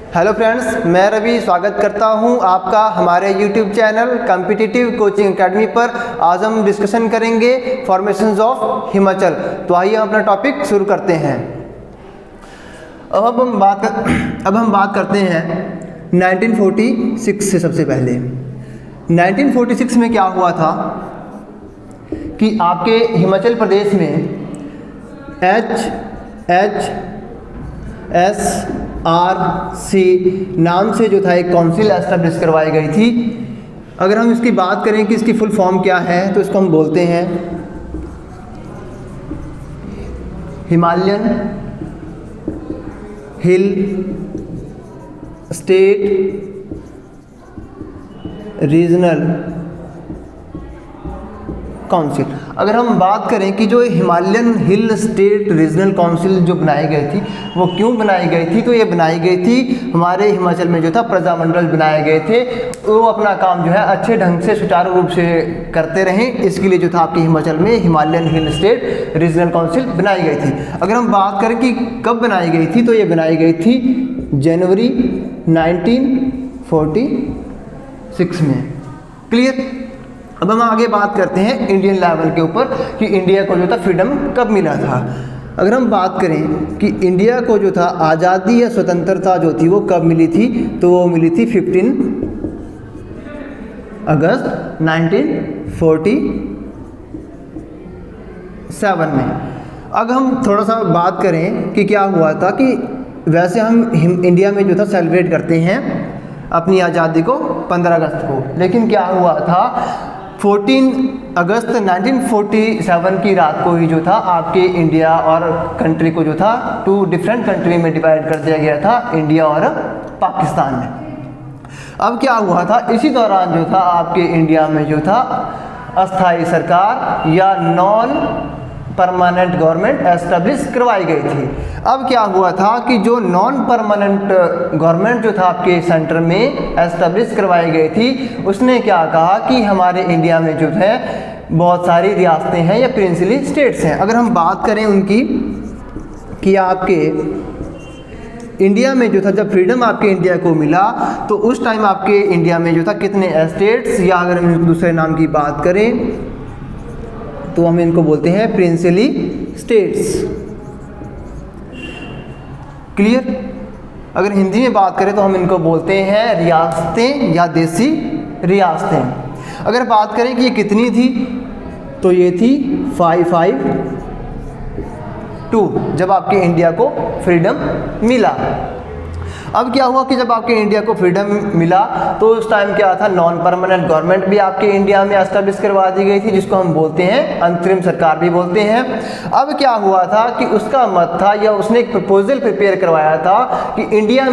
Hello friends, मैं रवि स्वागत करता हूं आपका हमारे YouTube channel competitive coaching academy पर। आज हम डिस्कशन करेंगे फॉर्मेशंस ऑफ हिमाचल। तो आइए हम अपना टॉपिक शुरू करते हैं। अब हम बात करते हैं 1946 से। सबसे पहले 1946 में क्या हुआ था कि आपके हिमाचल प्रदेश में HHSRC नाम से जो था एक काउंसिल एस्टेब्लिश करवाई गई थी। अगर हम इसकी बात करें कि इसकी फुल फॉर्म क्या है, तो इसको हम बोलते हैं Himalayan hill state regional council. अगर हम बात करें कि जो Himalayan hill state regional council जो बनाई गई थी, वो क्यों बनाई गई थी, तो ये बनाई गई थी हमारे हिमाचल में जो था प्रजामंडल बनाए गए थे, वो अपना काम जो है अच्छे ढंग से सुचारू रूप से करते रहें, इसके लिए जो था आपके हिमाचल में Himalayan hill state regional council बनाई गई थी। अगर हम बात करें कि कब बनाई गई थी, तो ये बनाई गई थी जनवरी 1946 में। क्लियर। अब हम आगे बात करते हैं इंडियन लेवल के ऊपर कि इंडिया को जो था फ्रीडम कब मिला था। अगर हम बात करें कि इंडिया को जो था आज़ादी या स्वतंत्रता जो थी वो कब मिली थी, तो वो मिली थी 15 अगस्त 1947 में। अब हम थोड़ा सा बात करें कि क्या हुआ था कि वैसे हम इंडिया में जो था सेलिब्रेट करते हैं अपनी आज़ादी को 15 अगस्त को, लेकिन क्या हुआ था 14 अगस्त 1947 की रात को ही जो था आपके इंडिया और कंट्री को जो था 2 डिफरेंट कंट्री में डिवाइड कर दिया गया था, इंडिया और पाकिस्तान में। अब क्या हुआ था, इसी दौरान जो था आपके इंडिया में जो था अस्थाई सरकार या नॉन परमानेंट गवर्नमेंट एस्टेब्लिश करवाई गई थी। अब क्या हुआ था कि जो नॉन परमानेंट गवर्नमेंट जो था आपके सेंटर में एस्टेब्लिश करवाई गई थी, उसने क्या कहा कि हमारे इंडिया में जो है बहुत सारी रियासतें हैं या प्रिंसली स्टेट्स हैं। अगर हम बात करें उनकी कि आपके इंडिया में जो था जब फ्रीडम आपके इंडिया को मिला, तो उस टाइम आपके इंडिया में जो था कितने स्टेट्स, या अगर हम दूसरे नाम की बात करें तो हम इनको बोलते हैं प्रिंसली स्टेट्स। क्लियर। अगर हिंदी में बात करें तो हम इनको बोलते हैं रियासतें या देसी रियासतें। अगर बात करें कि ये कितनी थी, तो ये थी 552 जब आपके इंडिया को फ्रीडम मिला। अब क्या हुआ कि जब आपके इंडिया को फ्रीडम मिला तो उस टाइम क्या था, नॉन परमानेंट गवर्नमेंट भी आपके इंडिया में एस्टेब्लिश करवा दी गई थी, जिसको हम बोलते हैं अंतरिम सरकार भी बोलते हैं। अब क्या हुआ था कि उसका मत था या उसने एक प्रपोजल प्रिपेयर करवाया था कि इंडिया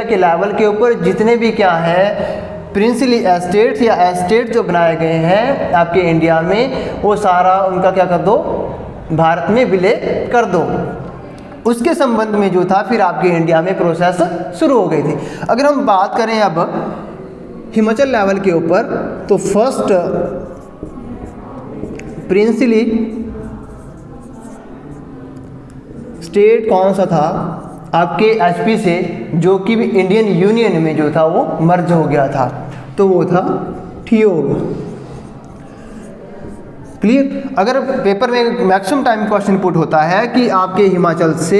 के लेवल के ऊपर जितने भी क्या हैं प्रिंसली एस्टेट्स या एस्टेट जो बनाए गए हैं आपके इंडिया में, वो सारा उनका क्या कर दो, भारत में विलय कर दो। उसके संबंध में जो था फिर आपके इंडिया में प्रोसेस शुरू हो गई थी। अगर हम बात करें अब हिमाचल लेवल के ऊपर, तो फर्स्ट प्रिंसली स्टेट कौन सा था आपके एचपी से, जो कि इंडियन यूनियन में जो था वो मर्ज हो गया था, तो वो था ठियोग। क्लियर। अगर पेपर में मैक्सिमम टाइम क्वेश्चन पुट होता है कि आपके हिमाचल से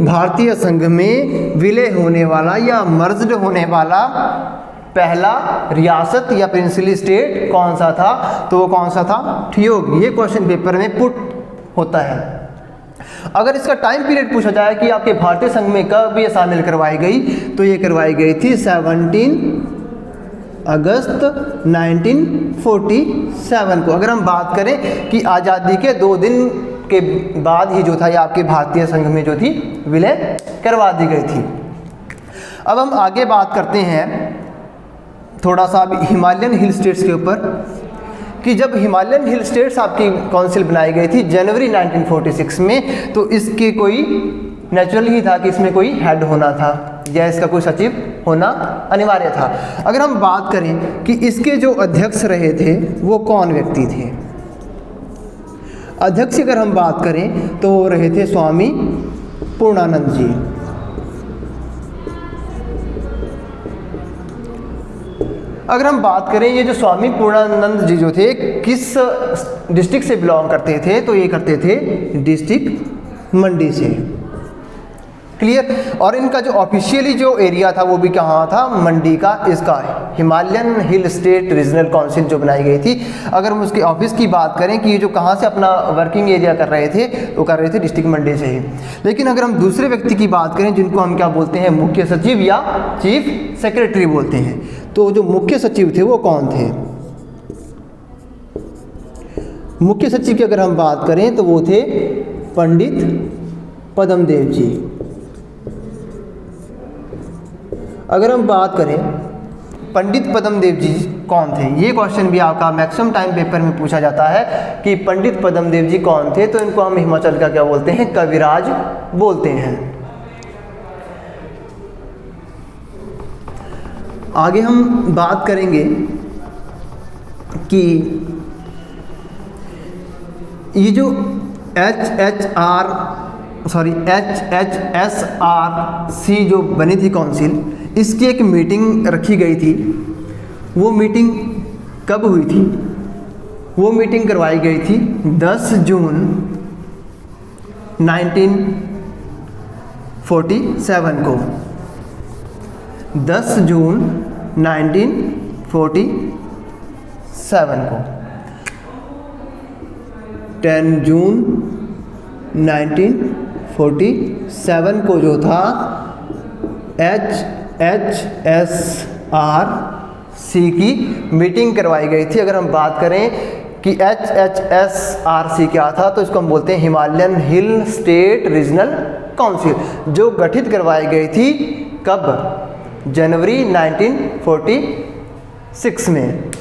भारतीय संघ में विलय होने वाला या मर्ज्ड होने वाला पहला रियासत या प्रिंसली स्टेट कौन सा था, तो वो कौन सा था, ठियोग। ये क्वेश्चन पेपर में पुट होता है। अगर इसका टाइम पीरियड पूछा जाए कि आपके भारतीय संघ में कब ये शामिल करवाई गई, तो ये करवाई गई थी 17 अगस्त 1947 को। अगर हम बात करें कि आज़ादी के 2 दिन के बाद ही जो था ये आपके भारतीय संघ में जो थी विलय करवा दी गई थी। अब हम आगे बात करते हैं थोड़ा सा हिमालयन हिल स्टेट्स के ऊपर कि जब हिमालयन हिल स्टेट्स आपकी काउंसिल बनाई गई थी जनवरी 1946 में, तो इसके कोई नेचुरल ही था कि इसमें कोई हेड होना था या इसका कोई सचिव होना अनिवार्य था। अगर हम बात करें कि इसके जो अध्यक्ष रहे थे वो कौन व्यक्ति थे, अध्यक्ष की अगर हम बात करें तो वो रहे थे स्वामी पूर्णानंद जी। अगर हम बात करें ये जो स्वामी पूर्णानंद जी जो थे किस डिस्ट्रिक्ट से बिलोंग करते थे, तो ये करते थे डिस्ट्रिक्ट मंडी से। क्लियर। और इनका जो ऑफिशियली जो एरिया था वो भी कहाँ था, मंडी का, इसका Himalayan hill state regional council जो बनाई गई थी। अगर हम उसके ऑफिस की बात करें कि ये जो कहाँ से अपना वर्किंग एरिया कर रहे थे, वो कर रहे थे डिस्ट्रिक्ट मंडी से ही। लेकिन अगर हम दूसरे व्यक्ति की बात करें जिनको हम क्या बोलते हैं, मुख्य सचिव या चीफ सेक्रेटरी बोलते हैं, तो जो मुख्य सचिव थे वो कौन थे? मुख्य सचिव की अगर हम बात करें तो वो थे पंडित पद्मदेव जी। अगर हम बात करें पंडित पद्मदेव जी कौन थे, ये क्वेश्चन भी आपका मैक्सिमम टाइम पेपर में पूछा जाता है कि पंडित पद्मदेव जी कौन थे, तो इनको हम हिमाचल का क्या बोलते हैं, कविराज बोलते हैं। आगे हम बात करेंगे कि ये जो HHSRC जो बनी थी काउंसिल, इसकी एक मीटिंग रखी गई थी। वो मीटिंग कब हुई थी? वो मीटिंग करवाई गई थी 10 जून 1947 को। 10 जून 1947 को। 10 जून 1947 को जो था HHSRC की मीटिंग करवाई गई थी। अगर हम बात करें कि HHSRC क्या था, तो इसको हम बोलते हैं Himalayan hill state regional council, जो गठित करवाई गई थी कब? जनवरी 1946 में।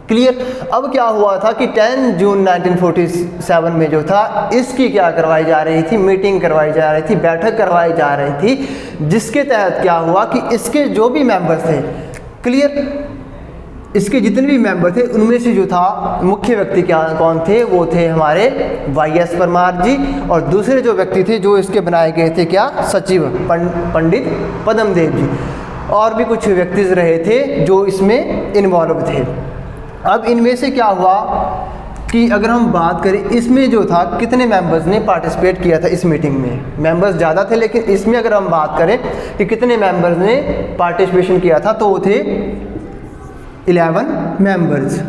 क्लियर। अब क्या हुआ था कि 10 जून 1947 में जो था, इसकी क्या करवाई जा रही थी, मीटिंग करवाई जा रही थी, बैठक करवाई जा रही थी, जिसके तहत क्या हुआ कि इसके जो भी मेंबर थे, क्लियर, इसके जितने भी मेंबर थे उनमें से जो था मुख्य व्यक्ति क्या कौन थे, वो थे हमारे YS परमार जी, और दूसरे जो व्यक्ति थे जो इसके बनाए गए थे क्या, सचिव पंडित पद्मदेव जी, और भी कुछ व्यक्ति रहे थे जो इसमें इन्वॉल्व थे। अब इनमें से क्या हुआ कि अगर हम बात करें इसमें जो था कितने मेंबर्स ने पार्टिसिपेट किया था इस मीटिंग में, मेंबर्स ज़्यादा थे, लेकिन इसमें अगर हम बात करें कि कितने मेंबर्स ने पार्टिसिपेशन किया था, तो वो थे 11 मेंबर्स।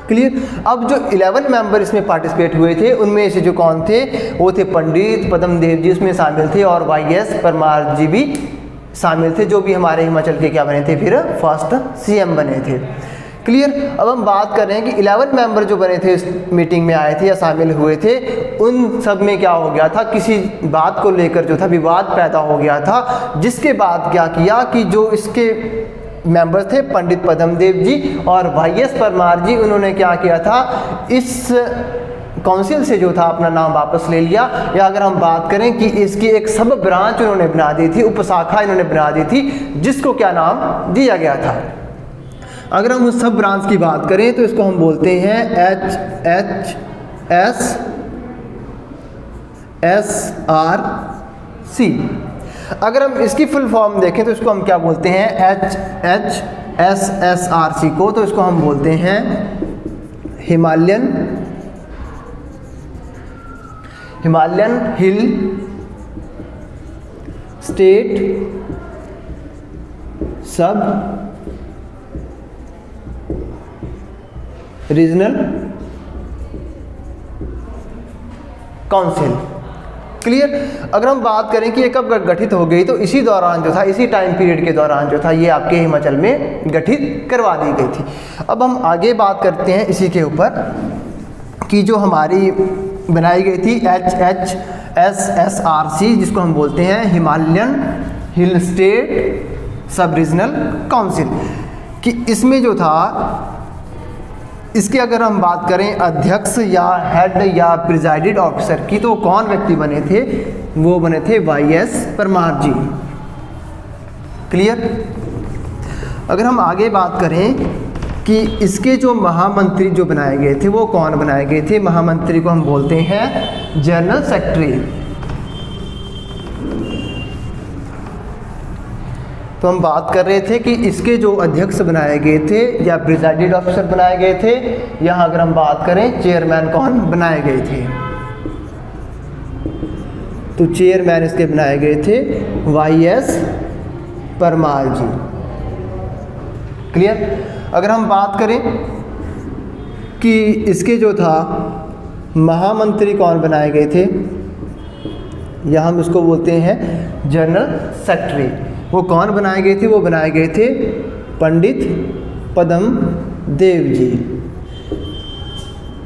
क्लियर। अब जो 11 मेंबर इसमें पार्टिसिपेट हुए थे, उनमें से जो कौन थे, वो थे पंडित पद्मदेव जी उसमें शामिल थे, और YS परमार जी भी शामिल थे, जो भी हमारे हिमाचल के क्या बने थे, फिर फर्स्ट CM बने थे। क्लियर। अब हम बात कर रहे हैं कि 11 मेंबर जो बने थे इस मीटिंग में आए थे या शामिल हुए थे, उन सब में क्या हो गया था, किसी बात को लेकर जो था विवाद पैदा हो गया था, जिसके बाद क्या किया कि जो इसके मेंबर्स थे पंडित पद्मदेव जी और YS परमार जी, उन्होंने क्या किया था, इस काउंसिल से जो था अपना नाम वापस ले लिया, या अगर हम बात करें कि इसकी एक सब ब्रांच उन्होंने बना दी थी, उपशाखा इन्होंने बना दी थी, जिसको क्या नाम दिया गया था। अगर हम उस सब ब्रांच की बात करें तो इसको हम बोलते हैं HHSRC। अगर हम इसकी फुल फॉर्म देखें तो इसको हम क्या बोलते हैं, HHSSRC को, तो इसको हम बोलते हैं हिमालयन हिल स्टेट सब रीजनल काउंसिल। क्लियर। अगर हम बात करें कि ये कब गठित हो गई, तो इसी दौरान जो था, इसी टाइम पीरियड के दौरान जो था, ये आपके हिमाचल में गठित करवा दी गई थी। अब हम आगे बात करते हैं इसी के ऊपर कि जो हमारी बनाई गई थी HHSSRC, जिसको हम बोलते हैं हिमालयन हिल स्टेट सब रीजनल काउंसिल, कि इसमें जो था, इसके अगर हम बात करें अध्यक्ष या हेड या प्रिजाइडेड ऑफिसर की, तो कौन व्यक्ति बने थे, वो बने थे YS परमार जी। क्लियर। अगर हम आगे बात करें कि इसके जो महामंत्री जो बनाए गए थे, वो कौन बनाए गए थे, महामंत्री को हम बोलते हैं जनरल सेक्रेटरी। तो हम बात कर रहे थे कि इसके जो अध्यक्ष बनाए गए थे या प्रिजाइडेड ऑफिसर बनाए गए थे, यहाँ अगर हम बात करें चेयरमैन कौन बनाए गए थे, तो चेयरमैन इसके बनाए गए थे YS परमार जी। क्लियर। अगर हम बात करें कि इसके जो था महामंत्री कौन बनाए गए थे, या हम इसको बोलते हैं जनरल सेक्रेटरी, वो कौन बनाए गए थे, वो बनाए गए थे पंडित पद्म देव जी,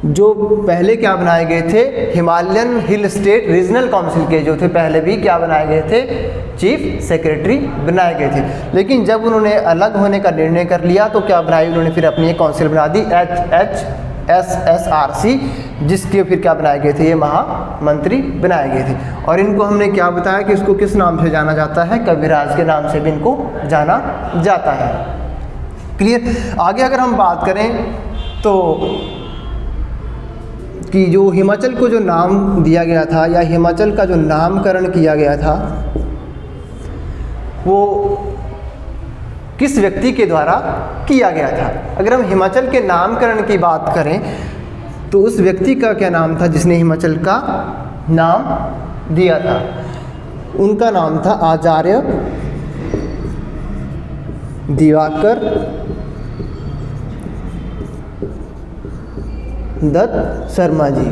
जो पहले क्या बनाए गए थे, Himalayan hill state regional council के जो थे पहले भी क्या बनाए गए थे, चीफ सेक्रेटरी बनाए गए थे। लेकिन जब उन्होंने अलग होने का निर्णय कर लिया तो क्या बनाई उन्होंने फिर अपनी एक काउंसिल बना दी HHSSRC, जिसके फिर क्या बनाए गए थे, ये महामंत्री बनाए गए थे। और इनको हमने क्या बताया कि इसको किस नाम से जाना जाता है, कविराज के नाम से भी इनको जाना जाता है। क्लियर। आगे अगर हम बात करें तो कि जो हिमाचल को जो नाम दिया गया था या हिमाचल का जो नामकरण किया गया था वो किस व्यक्ति के द्वारा किया गया था। अगर हम हिमाचल के नामकरण की बात करें तो उस व्यक्ति का क्या नाम था जिसने हिमाचल का नाम दिया था, उनका नाम था आचार्य दिवाकर दत्त शर्मा जी।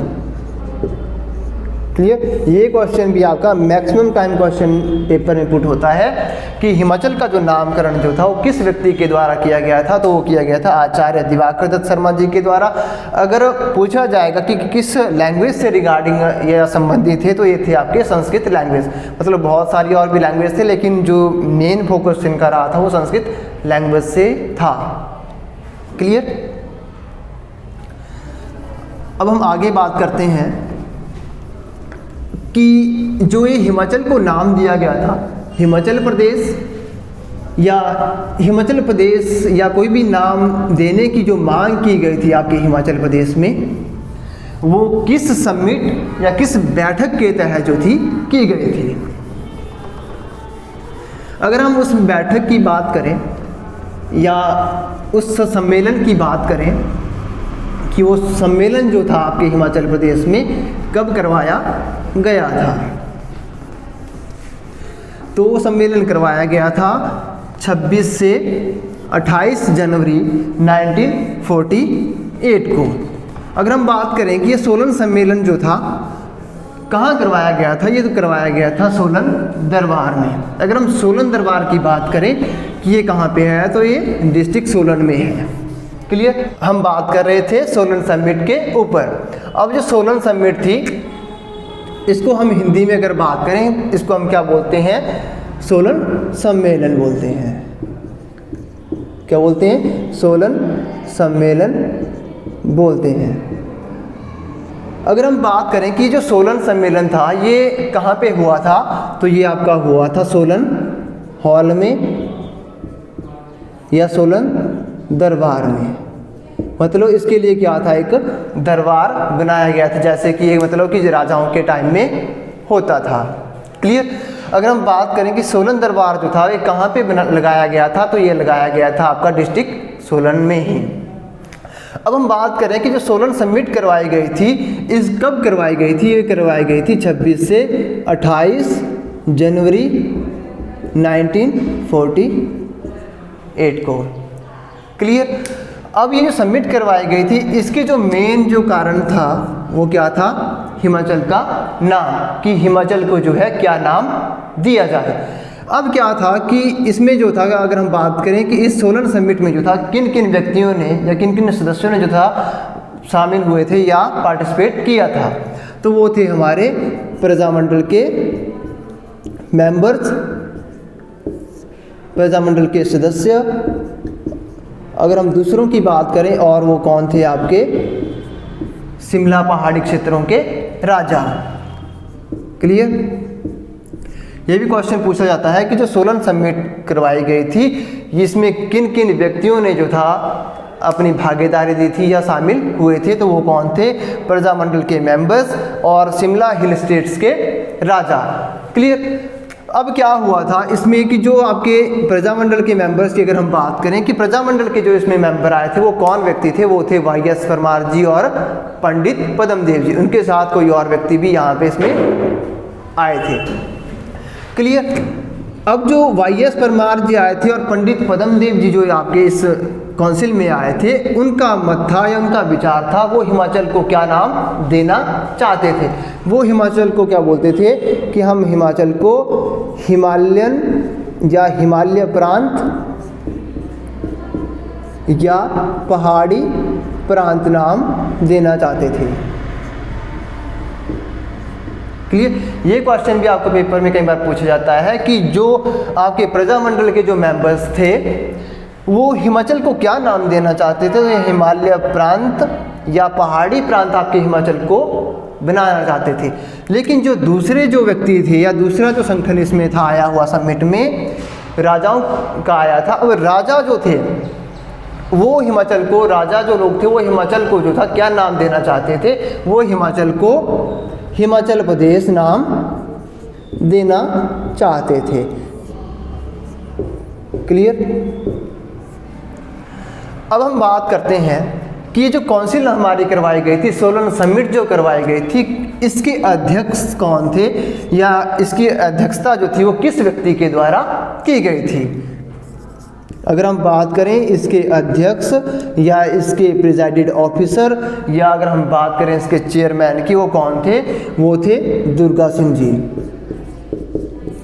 क्लियर। ये क्वेश्चन भी आपका मैक्सिमम टाइम क्वेश्चन पेपर में पुट होता है कि हिमाचल का जो नामकरण जो था वो किस व्यक्ति के द्वारा किया गया था, तो वो किया गया था आचार्य दिवाकर दत्त शर्मा जी के द्वारा। अगर पूछा जाएगा कि किस लैंग्वेज से रिगार्डिंग ये संबंधित थे तो ये थे आपके संस्कृत लैंग्वेज। मतलब बहुत सारी और भी लैंग्वेज थे लेकिन जो मेन फोकस इनका रहा था वो संस्कृत लैंग्वेज से था। क्लियर। अब हम आगे बात करते हैं कि जो ये हिमाचल को नाम दिया गया था, हिमाचल प्रदेश या कोई भी नाम देने की जो मांग की गई थी आपके हिमाचल प्रदेश में, वो किस समिट या किस बैठक के तहत जो थी की गई थी। अगर हम उस बैठक की बात करें या उस सम्मेलन की बात करें कि वो सम्मेलन जो था आपके हिमाचल प्रदेश में कब करवाया गया था, तो वो सम्मेलन करवाया गया था 26 से 28 जनवरी 1948 को। अगर हम बात करें कि ये सोलन सम्मेलन जो था कहाँ करवाया गया था, ये तो करवाया गया था सोलन दरबार में। अगर हम सोलन दरबार की बात करें कि ये कहाँ पे है, तो ये डिस्ट्रिक्ट सोलन में है। क्लियर। हम बात कर रहे थे सोलन समिट के ऊपर। अब जो सोलन समिट थी इसको हम हिंदी में अगर बात करें इसको हम क्या बोलते हैं, सोलन सम्मेलन बोलते हैं। क्या बोलते हैं, सोलन सम्मेलन बोलते हैं। अगर हम बात करें कि जो सोलन सम्मेलन था ये कहाँ पे हुआ था, तो ये आपका हुआ था सोलन हॉल में या सोलन दरबार में। मतलब इसके लिए क्या था, एक दरबार बनाया गया था, जैसे कि एक मतलब कि राजाओं के टाइम में होता था। क्लियर। अगर हम बात करें कि सोलन दरबार जो था ये कहाँ पे लगाया गया था, तो ये लगाया गया था आपका डिस्ट्रिक्ट सोलन में ही। अब हम बात करें कि जो सोलन समिट करवाई गई थी इस कब करवाई गई थी, ये करवाई गई थी 26 से 28 जनवरी 1948 को। क्लियर। अब ये जो समिट करवाई गई थी इसके जो मेन जो कारण था वो क्या था, हिमाचल का नाम, कि हिमाचल को जो है क्या नाम दिया जाए। अब क्या था कि इसमें जो था अगर हम बात करें कि इस सोलन समिट में जो था किन किन व्यक्तियों ने या किन किन सदस्यों ने जो था शामिल हुए थे या पार्टिसिपेट किया था, तो वो थे हमारे प्रजामंडल के मेंबर्स, प्रजामंडल के सदस्य। अगर हम दूसरों की बात करें और वो कौन थे आपके शिमला पहाड़ी क्षेत्रों के राजा। क्लियर। ये भी क्वेश्चन पूछा जाता है कि जो सोलन समिट करवाई गई थी इसमें किन किन व्यक्तियों ने जो था अपनी भागीदारी दी थी या शामिल हुए थे, तो वो कौन थे, प्रजामंडल के मेंबर्स और शिमला हिल स्टेट्स के राजा। क्लियर। अब क्या हुआ था इसमें कि जो आपके प्रजामंडल के मेंबर्स की अगर हम बात करें कि प्रजामंडल के जो इसमें मेंबर आए थे वो कौन व्यक्ति थे, वो थे वाईएस परमार जी और पंडित पद्मदेव जी। उनके साथ कोई और व्यक्ति भी यहाँ पे इसमें आए थे। क्लियर। अब जो वाईएस परमार जी आए थे और पंडित पद्मदेव जी जो आपके इस काउंसिल में आए थे, उनका मत था या उनका विचार था, वो हिमाचल को क्या नाम देना चाहते थे। वो हिमाचल को क्या बोलते थे कि हम हिमाचल को हिमालयन या हिमालय प्रांत या पहाड़ी प्रांत नाम देना चाहते थे। क्लियर। ये क्वेश्चन भी आपको पेपर में कई बार पूछा जाता है कि जो आपके प्रजामंडल के जो मेंबर्स थे वो हिमाचल को क्या नाम देना चाहते थे, तो हिमालय प्रांत या पहाड़ी प्रांत आपके हिमाचल को बनाना चाहते थे। लेकिन जो दूसरे जो व्यक्ति थे या दूसरा जो संगठन इसमें था आया हुआ समिट में, राजाओं का आया था। और राजा जो थे वो हिमाचल को, राजा जो लोग थे वो हिमाचल को जो था क्या नाम देना चाहते थे, वो हिमाचल को हिमाचल प्रदेश नाम देना चाहते थे। क्लियर। अब हम बात करते हैं कि ये जो काउंसिल हमारी करवाई गई थी, सोलन समिट जो करवाई गई थी, इसके अध्यक्ष कौन थे या इसकी अध्यक्षता जो थी वो किस व्यक्ति के द्वारा की गई थी। अगर हम बात करें इसके अध्यक्ष या इसके प्रिजाइडेड ऑफिसर या अगर हम बात करें इसके चेयरमैन की, वो कौन थे, वो थे दुर्गा सिंह जी।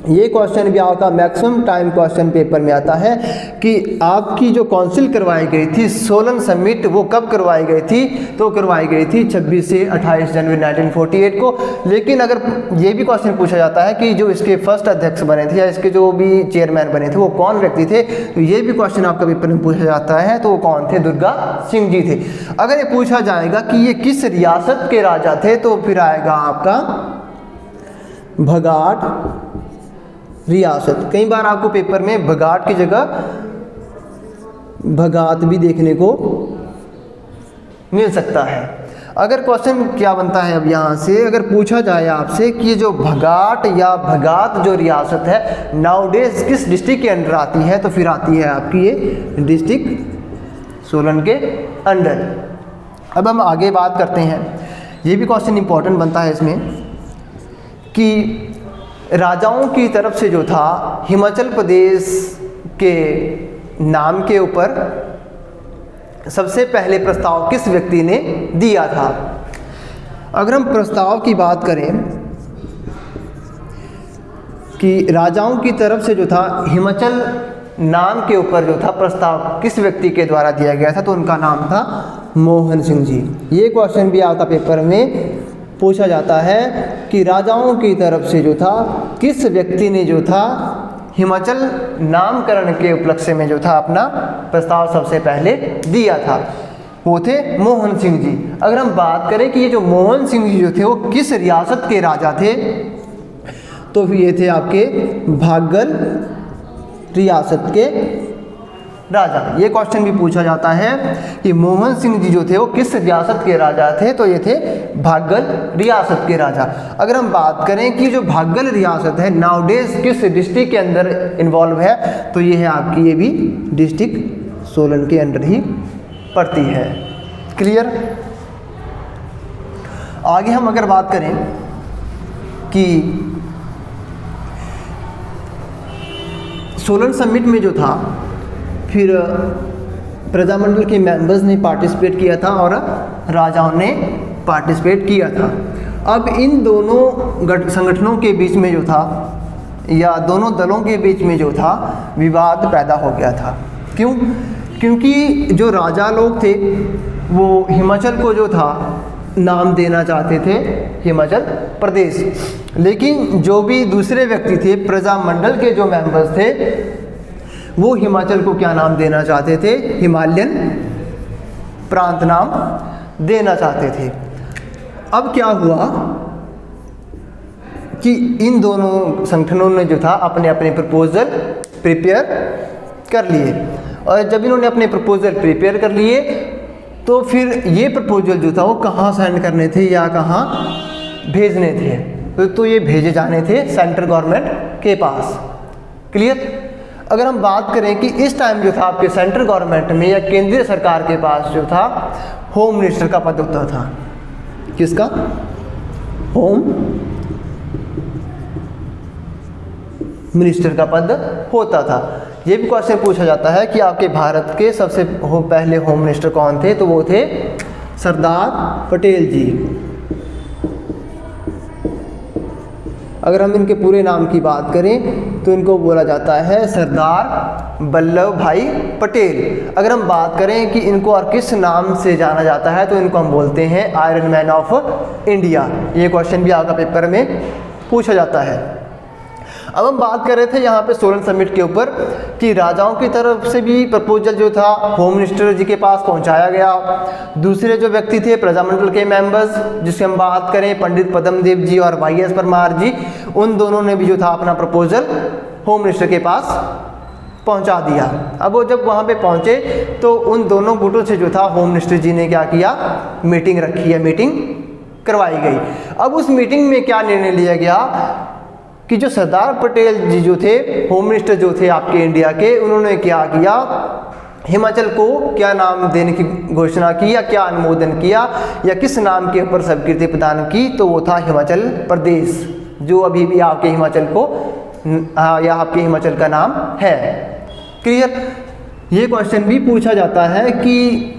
ये क्वेश्चन भी आपका मैक्सिमम टाइम क्वेश्चन पेपर में आता है कि आपकी जो काउंसिल करवाई गई थी सोलन समिट, वो कब करवाई गई थी, तो करवाई गई थी 26 से 28 जनवरी 1948 को। लेकिन अगर ये भी क्वेश्चन पूछा जाता है कि जो इसके फर्स्ट अध्यक्ष बने थे या इसके जो भी चेयरमैन बने थे वो कौन व्यक्ति थे, तो ये भी क्वेश्चन आपका पेपर में पूछा जाता है, तो वो कौन थे, दुर्गा सिंह जी थे। अगर ये पूछा जाएगा कि ये किस रियासत के राजा थे, तो फिर आएगा आपका भगाट रियासत। कई बार आपको पेपर में भगाट की जगह भगात भी देखने को मिल सकता है। अगर क्वेश्चन क्या बनता है अब यहाँ से, अगर पूछा जाए आपसे कि जो भगाट या भगात जो रियासत है नाउडेज किस डिस्ट्रिक्ट के अंडर आती है, तो फिर आती है आपकी ये डिस्ट्रिक्ट सोलन के अंडर। अब हम आगे बात करते हैं, ये भी क्वेश्चन इंपॉर्टेंट बनता है इसमें कि राजाओं की तरफ से जो था हिमाचल प्रदेश के नाम के ऊपर सबसे पहले प्रस्ताव किस व्यक्ति ने दिया था। अगर हम प्रस्ताव की बात करें कि राजाओं की तरफ से जो था हिमाचल नाम के ऊपर जो था प्रस्ताव किस व्यक्ति के द्वारा दिया गया था, तो उनका नाम था मोहन सिंह जी। ये क्वेश्चन भी आपका पेपर में पूछा जाता है कि राजाओं की तरफ से जो था किस व्यक्ति ने जो था हिमाचल नामकरण के उपलक्ष्य में जो था अपना प्रस्ताव सबसे पहले दिया था, वो थे मोहन सिंह जी। अगर हम बात करें कि ये जो मोहन सिंह जी जो थे वो किस रियासत के राजा थे, तो ये थे आपके भागल रियासत के राजा। ये क्वेश्चन भी पूछा जाता है कि मोहन सिंह जी जो थे वो किस रियासत के राजा थे, तो ये थे भागल रियासत के राजा। अगर हम बात करें कि जो भागल रियासत है नाउडेज किस डिस्ट्रिक्ट के अंदर इन्वॉल्व है, तो ये है आपकी ये भी डिस्ट्रिक्ट सोलन के अंदर ही पड़ती है। क्लियर। आगे हम अगर बात करें कि सोलन समिट में जो था फिर प्रजामंडल के मेंबर्स ने पार्टिसिपेट किया था और राजाओं ने पार्टिसिपेट किया था। अब इन दोनों संगठनों के बीच में जो था या दोनों दलों के बीच में जो था विवाद पैदा हो गया था। क्यों? क्योंकि जो राजा लोग थे वो हिमाचल को जो था नाम देना चाहते थे हिमाचल प्रदेश, लेकिन जो भी दूसरे व्यक्ति थे प्रजामंडल के जो मेंबर्स थे वो हिमाचल को क्या नाम देना चाहते थे, हिमालयन प्रांत नाम देना चाहते थे। अब क्या हुआ कि इन दोनों संगठनों ने जो था अपने अपने प्रपोजल प्रिपेयर कर लिए, और जब इन्होंने अपने प्रपोजल प्रिपेयर कर लिए तो फिर ये प्रपोजल जो था वो कहाँ सेंड करने थे या कहाँ भेजने थे, तो ये भेजे जाने थे सेंट्रल गवर्नमेंट के पास। क्लियर। अगर हम बात करें कि इस टाइम जो था आपके सेंट्रल गवर्नमेंट में या केंद्रीय सरकार के पास जो था होम मिनिस्टर का पद होता था। किसका? होम मिनिस्टर का पद होता था। ये भी क्वेश्चन पूछा जाता है कि आपके भारत के सबसे पहले होम मिनिस्टर कौन थे, तो वो थे सरदार पटेल जी। अगर हम इनके पूरे नाम की बात करें तो इनको बोला जाता है सरदार वल्लभ भाई पटेल। अगर हम बात करें कि इनको और किस नाम से जाना जाता है तो इनको हम बोलते हैं आयरन मैन ऑफ इंडिया। ये क्वेश्चन भी आपका पेपर में पूछा जाता है। अब हम बात कर रहे थे यहाँ पे सोलन समिट के ऊपर कि राजाओं की तरफ से भी प्रपोजल जो था होम मिनिस्टर जी के पास पहुँचाया गया। दूसरे जो व्यक्ति थे प्रजामंडल के मेंबर्स, जिससे हम बात करें पंडित पद्मदेव जी और वाई.एस. परमार जी, उन दोनों ने भी जो था अपना प्रपोजल होम मिनिस्टर के पास पहुंचा दिया। अब वो जब वहाँ पे पहुँचे तो उन दोनों गुटों से जो था होम मिनिस्टर जी ने क्या किया, मीटिंग रखी है, मीटिंग करवाई गई। अब उस मीटिंग में क्या निर्णय लिया गया कि जो सरदार पटेल जी जो थे होम मिनिस्टर जो थे आपके इंडिया के, उन्होंने क्या किया, हिमाचल को क्या नाम देने की घोषणा की या क्या अनुमोदन किया या किस नाम के ऊपर स्वीकृति प्रदान की, तो वो था हिमाचल प्रदेश, जो अभी भी आपके हिमाचल को या आपके हिमाचल का नाम है। क्लियर। ये क्वेश्चन भी पूछा जाता है कि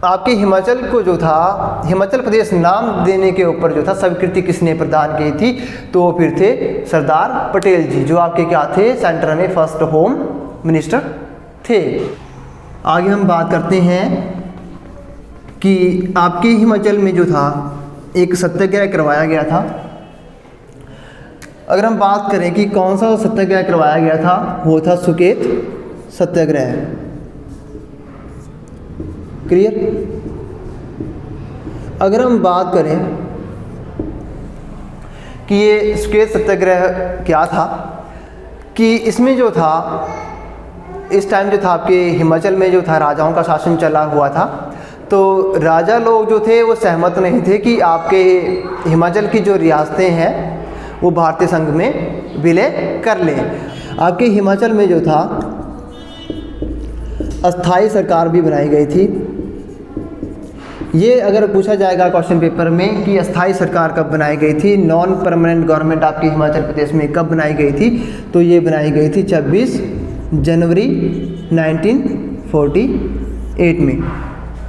आपके हिमाचल को जो था हिमाचल प्रदेश नाम देने के ऊपर जो था स्वीकृति किसने प्रदान की थी, तो वो फिर थे सरदार पटेल जी, जो आपके क्या थे, सेंटर में फर्स्ट होम मिनिस्टर थे। आगे हम बात करते हैं कि आपके हिमाचल में जो था एक सत्याग्रह करवाया गया था। अगर हम बात करें कि कौन सा सत्याग्रह करवाया गया था, वो था सुकेत सत्याग्रह। क्लियर। अगर हम बात करें कि ये सुकेत सत्याग्रह क्या था, कि इसमें जो था इस टाइम जो था आपके हिमाचल में जो था राजाओं का शासन चला हुआ था, तो राजा लोग जो थे वो सहमत नहीं थे कि आपके हिमाचल की जो रियासतें हैं वो भारतीय संघ में विलय कर लें। आपके हिमाचल में जो था अस्थाई सरकार भी बनाई गई थी। ये अगर पूछा जाएगा क्वेश्चन पेपर में कि अस्थाई सरकार कब बनाई गई थी, नॉन परमानेंट गवर्नमेंट आपके हिमाचल प्रदेश में कब बनाई गई थी, तो ये बनाई गई थी 26 जनवरी 1948 में।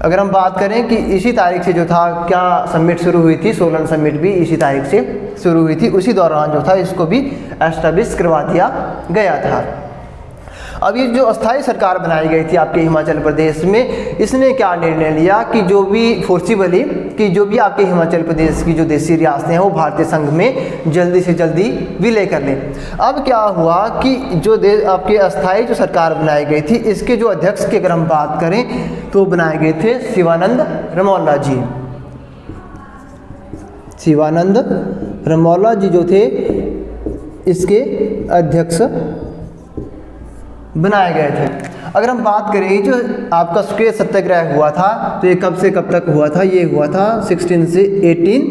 अगर हम बात करें कि इसी तारीख से जो था क्या समिट शुरू हुई थी, सोलन समिट भी इसी तारीख से शुरू हुई थी। उसी दौरान जो था इसको भी एस्टेब्लिश करवा दिया गया था। अब ये जो अस्थाई सरकार बनाई गई थी आपके हिमाचल प्रदेश में, इसने क्या निर्णय लिया कि जो भी फोर्सिबली कि जो भी आपके हिमाचल प्रदेश की जो देशी रियासतें हैं वो भारतीय संघ में जल्दी से जल्दी विलय कर लें। अब क्या हुआ कि जो आपके अस्थाई जो सरकार बनाई गई थी, इसके जो अध्यक्ष की अगर हम बात करें तो बनाए गए थे शिवानंद रमौला जी। शिवानंद रमौला जी जो थे इसके अध्यक्ष बनाए गए थे। अगर हम बात करें जो आपका सुकेत सत्याग्रह हुआ था तो ये कब से कब तक हुआ था, ये हुआ था 16 से 18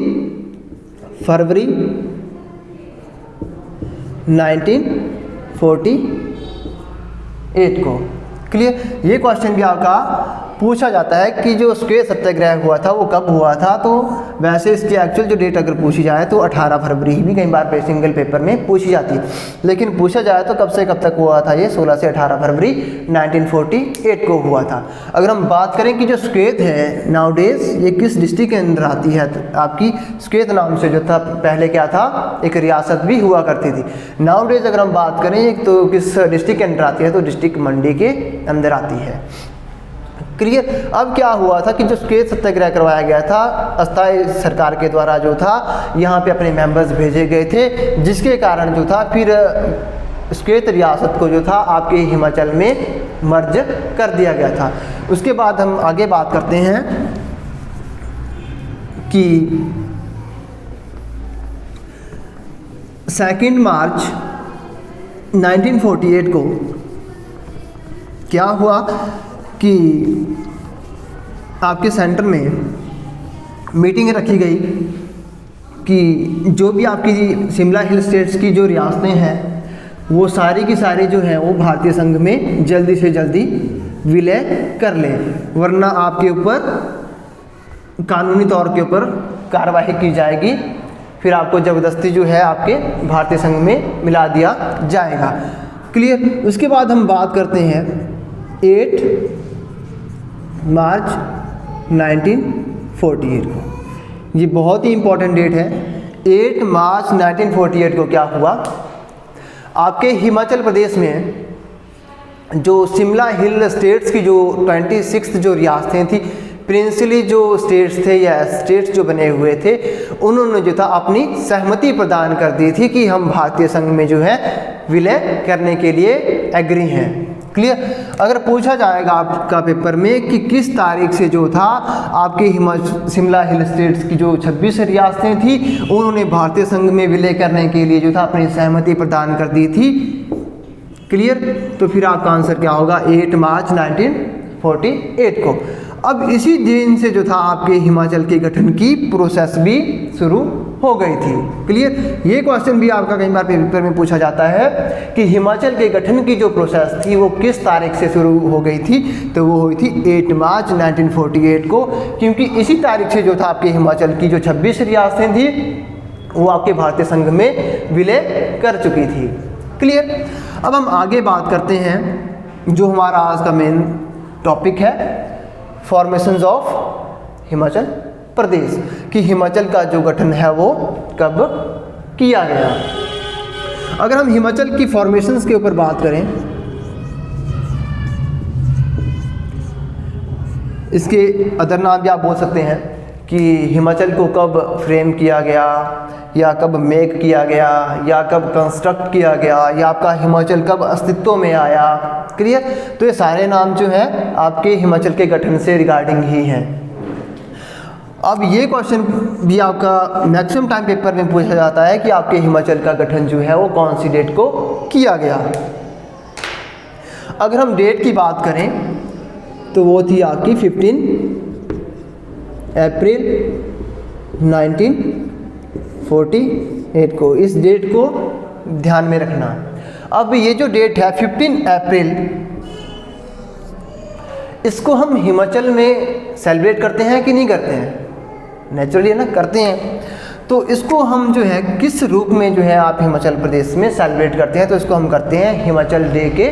फरवरी 1948 को। क्लियर। ये क्वेश्चन भी आपका पूछा जाता है कि जो सुकेत सत्याग्रह हुआ था वो कब हुआ था, तो वैसे इसकी एक्चुअल जो डेट अगर पूछी जाए तो 18 फरवरी ही भी कई बार सिंगल पेपर में पूछी जाती है, लेकिन पूछा जाए तो कब से कब तक हुआ था, ये 16 से 18 फरवरी 1948 को हुआ था। अगर हम बात करें कि जो सुकेत है नाउडेज ये किस डिस्ट्रिक्ट के अंदर आती है, तो आपकी सुकेत नाम से जो था पहले क्या था, एक रियासत भी हुआ करती थी। नाउडेज अगर हम बात करें तो किस डिस्ट्रिक्ट के अंदर आती है, तो डिस्ट्रिक्ट मंडी के अंदर आती है। क्लियर। अब क्या हुआ था कि जो सुकेत सत्याग्रह करवाया गया था अस्थाई सरकार के द्वारा जो था यहाँ पे अपने मेंबर्स भेजे गए थे, जिसके कारण जो था फिर सुकेत रियासत को जो था आपके हिमाचल में मर्ज कर दिया गया था। उसके बाद हम आगे बात करते हैं कि 2 मार्च 1948 को क्या हुआ कि आपके सेंटर में मीटिंग रखी गई कि जो भी आपकी शिमला हिल स्टेट्स की जो रियासतें हैं वो सारी की सारी जो हैं वो भारतीय संघ में जल्दी से जल्दी विलय कर लें, वरना आपके ऊपर कानूनी तौर के ऊपर कार्रवाई की जाएगी, फिर आपको ज़बरदस्ती जो है आपके भारतीय संघ में मिला दिया जाएगा। क्लियर। उसके बाद हम बात करते हैं 8 मार्च 1948 को। ये बहुत ही इम्पोर्टेंट डेट है। 8 मार्च 1948 को क्या हुआ, आपके हिमाचल प्रदेश में जो शिमला हिल स्टेट्स की जो 26 जो रियासतें थी, प्रिंसली जो स्टेट्स थे या स्टेट्स जो बने हुए थे, उन्होंने जो था अपनी सहमति प्रदान कर दी थी कि हम भारतीय संघ में जो है विलय करने के लिए एग्री हैं। क्लियर। अगर पूछा जाएगा आपका पेपर में कि किस तारीख से जो था आपके शिमला हिल स्टेट्स की जो 26 रियासतें थी उन्होंने भारतीय संघ में विलय करने के लिए जो था अपनी सहमति प्रदान कर दी थी, क्लियर, तो फिर आपका आंसर क्या होगा 8 मार्च 1948 को। अब इसी दिन से जो था आपके हिमाचल के गठन की प्रोसेस भी शुरू हो गई थी। क्लियर। ये क्वेश्चन भी आपका कई बार पेपर में पूछा जाता है कि हिमाचल के गठन की जो प्रोसेस थी वो किस तारीख से शुरू हो गई थी, तो वो हुई थी 8 मार्च 1948 को, क्योंकि इसी तारीख से जो था आपके हिमाचल की जो 26 रियासतें थी वो आपके भारतीय संघ में विलय कर चुकी थी। क्लियर। अब हम आगे बात करते हैं जो हमारा आज का मेन टॉपिक है, फॉर्मेशंस ऑफ हिमाचल प्रदेश, कि हिमाचल का जो गठन है वो कब किया गया। अगर हम हिमाचल की फॉर्मेशंस के ऊपर बात करें, इसके अदर नाम भी आप बोल सकते हैं कि हिमाचल को कब फ्रेम किया गया, या कब मेक किया गया, या कब कंस्ट्रक्ट किया गया, या आपका हिमाचल कब अस्तित्व में आया। क्लियर। तो ये सारे नाम जो हैं आपके हिमाचल के गठन से रिगार्डिंग ही हैं। अब ये क्वेश्चन भी आपका मैक्सिमम टाइम पेपर में पूछा जाता है कि आपके हिमाचल का गठन जो है वो कौन सी डेट को किया गया। अगर हम डेट की बात करें तो वो थी आपकी 15 अप्रैल 1948 को। इस डेट को ध्यान में रखना। अब ये जो डेट है 15 अप्रैल, इसको हम हिमाचल में सेलिब्रेट करते हैं कि नहीं करते हैं? नेचुरली है ना, करते हैं। तो इसको हम जो है किस रूप में जो है आप हिमाचल प्रदेश में सेलिब्रेट करते हैं, तो इसको हम करते हैं हिमाचल डे के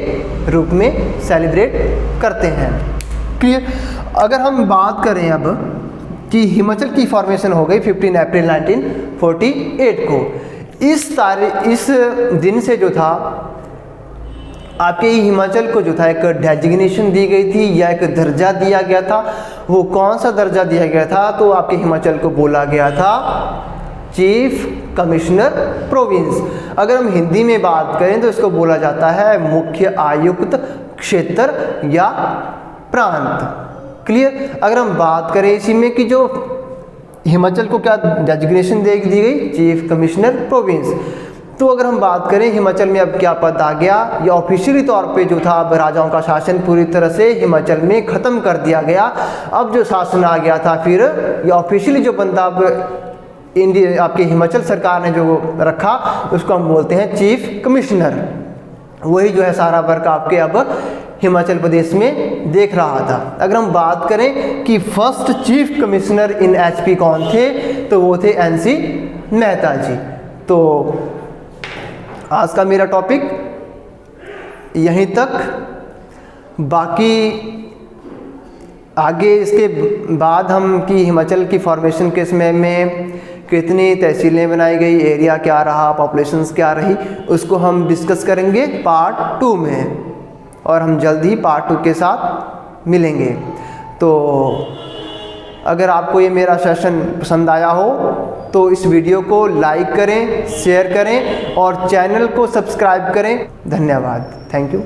रूप में सेलिब्रेट करते हैं। क्लियर। अगर हम बात करें अब कि हिमाचल की फॉर्मेशन हो गई 15 अप्रैल 1948 को, इस दिन से जो था आपके हिमाचल को जो था एक डेजिग्नेशन दी गई थी या एक दर्जा दिया गया था। वो कौन सा दर्जा दिया गया था, तो आपके हिमाचल को बोला गया था चीफ कमिश्नर प्रोविंस। अगर हम हिंदी में बात करें तो इसको बोला जाता है मुख्य आयुक्त क्षेत्र या प्रांत। क्लियर। अगर हम बात करें इसी में कि जो हिमाचल को क्या डेजिग्नेशन दी गई, चीफ कमिश्नर प्रोविंस। तो अगर हम बात करें हिमाचल में अब क्या पद आ गया, या ऑफिशियली तौर पे जो था अब राजाओं का शासन पूरी तरह से हिमाचल में ख़त्म कर दिया गया। अब जो शासन आ गया था फिर ये ऑफिशियली जो बंदा अब इंडिया आपके हिमाचल सरकार ने जो रखा उसको हम बोलते हैं चीफ कमिश्नर। वही जो है सारा वर्क आपके अब हिमाचल प्रदेश में देख रहा था। अगर हम बात करें कि फर्स्ट चीफ कमिश्नर इन एचपी कौन थे, तो वो थे एनसी मेहता जी। तो आज का मेरा टॉपिक यहीं तक, बाकी आगे इसके बाद हम कि हिमाचल की फॉर्मेशन के समय में कितनी तहसीलें बनाई गई, एरिया क्या रहा, पॉपुलेशंस क्या रही, उसको हम डिस्कस करेंगे पार्ट 2 में, और हम जल्द ही पार्ट 2 के साथ मिलेंगे। तो अगर आपको ये मेरा सेशन पसंद आया हो तो इस वीडियो को लाइक करें, शेयर करें और चैनल को सब्सक्राइब करें। धन्यवाद। Thank you.